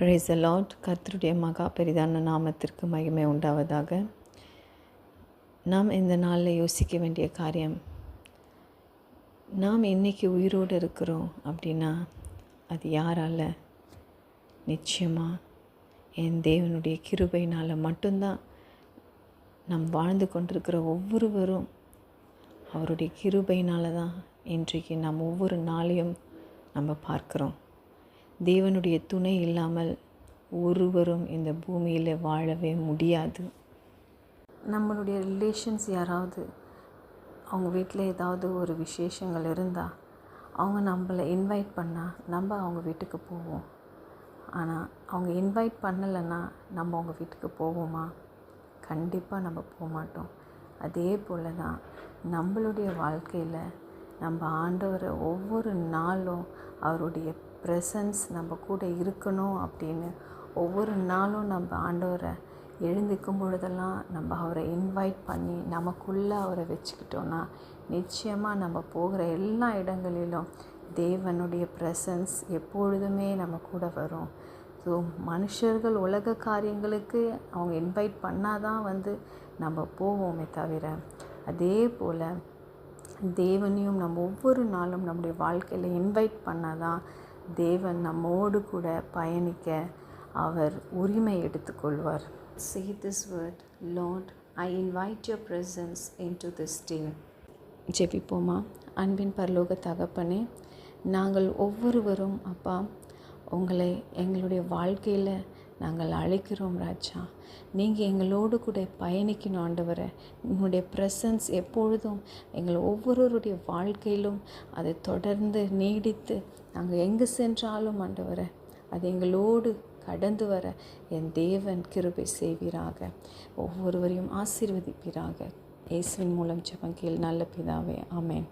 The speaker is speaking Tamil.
Praise the Lord. கர்த்தருடைய மகா பெரிதான நாமத்திற்கு மகிமை உண்டாவதாக. நாம் இந்த நாளில் யோசிக்க வேண்டிய காரியம், நாம் இன்றைக்கி உயிரோடு இருக்கிறோம் அப்படின்னா அது யாரால்? நிச்சயமாக என் தேவனுடைய கிருபையினால் மட்டும்தான். நாம் வாழ்ந்து கொண்டிருக்கிற ஒவ்வொருவரும் அவருடைய கிருபையினால் தான் இன்றைக்கு நாம் ஒவ்வொரு நாளையும் நம்ம பார்க்குறோம். தேவனுடைய துணை இல்லாமல் ஒருவரும் இந்த பூமியில் வாழவே முடியாது. நம்மளுடைய ரிலேஷன்ஸ் யாராவது அவங்க வீட்டில் ஏதாவது ஒரு விசேஷங்கள் இருந்தால் அவங்க நம்மளை இன்வைட் பண்ணால் நம்ம அவங்க வீட்டுக்கு போவோம். ஆனால் அவங்க இன்வைட் பண்ணலைன்னா நம்ம அவங்க வீட்டுக்கு போவோமா? கண்டிப்பாக நம்ம போக மாட்டோம். அதே போல் தான் நம்மளுடைய வாழ்க்கையில் நம்ம ஆண்டவரை ஒவ்வொரு நாளும் அவருடைய ப்ரெசன்ஸ் நம்ம கூட இருக்கணும் அப்படின்னு ஒவ்வொரு நாளும் நம்ம ஆண்டவரை எழுந்திருக்கும் பொழுதெல்லாம் நம்ம அவரை இன்வைட் பண்ணி நமக்குள்ளே அவரை வச்சுக்கிட்டோன்னா நிச்சயமாக நம்ம போகிற எல்லா இடங்களிலும் தேவனுடைய ப்ரெசன்ஸ் எப்பொழுதுமே நம்ம கூட வரும். ஸோ மனுஷர்கள் உலக காரியங்களுக்கு அவங்க இன்வைட் பண்ணால் தான் நம்ம போவோமே தவிர, அதே போல் தேவனையும் நம்ம ஒவ்வொரு நாளும் நம்முடைய வாழ்க்கையில் இன்வைட் பண்ணால் தான் தேவன் நம்மோடு கூட பயணிக்க அவர் உரிமை எடுத்துக்கொள்வார். Say this word, Lord, I invite your presence into this day. ஜெபிப்போமா? அன்பின் பரலோக தகப்பனே, நாங்கள் ஒவ்வொருவரும் அப்பா உங்களை எங்களுடைய வாழ்க்கையில் நாங்கள் அழைக்கிறோம் ராஜா. நீங்கள் எங்களோடு கூட பயணிக்கணும் ஆண்டவரை. உங்களுடைய ப்ரெசன்ஸ் எப்பொழுதும் எங்கள் ஒவ்வொருவருடைய வாழ்க்கையிலும் அதை தொடர்ந்து நீடித்து நாங்கள் எங்கே சென்றாலும் ஆண்டவரை அது எங்களோடு கடந்து வர என் தேவன் கிருபை செய்வீராக. ஒவ்வொருவரையும் ஆசீர்வதிப்பீராக. இயேசுவின் மூலம் ஜெபம் கேள் நல்ல பிதாவே. ஆமென்.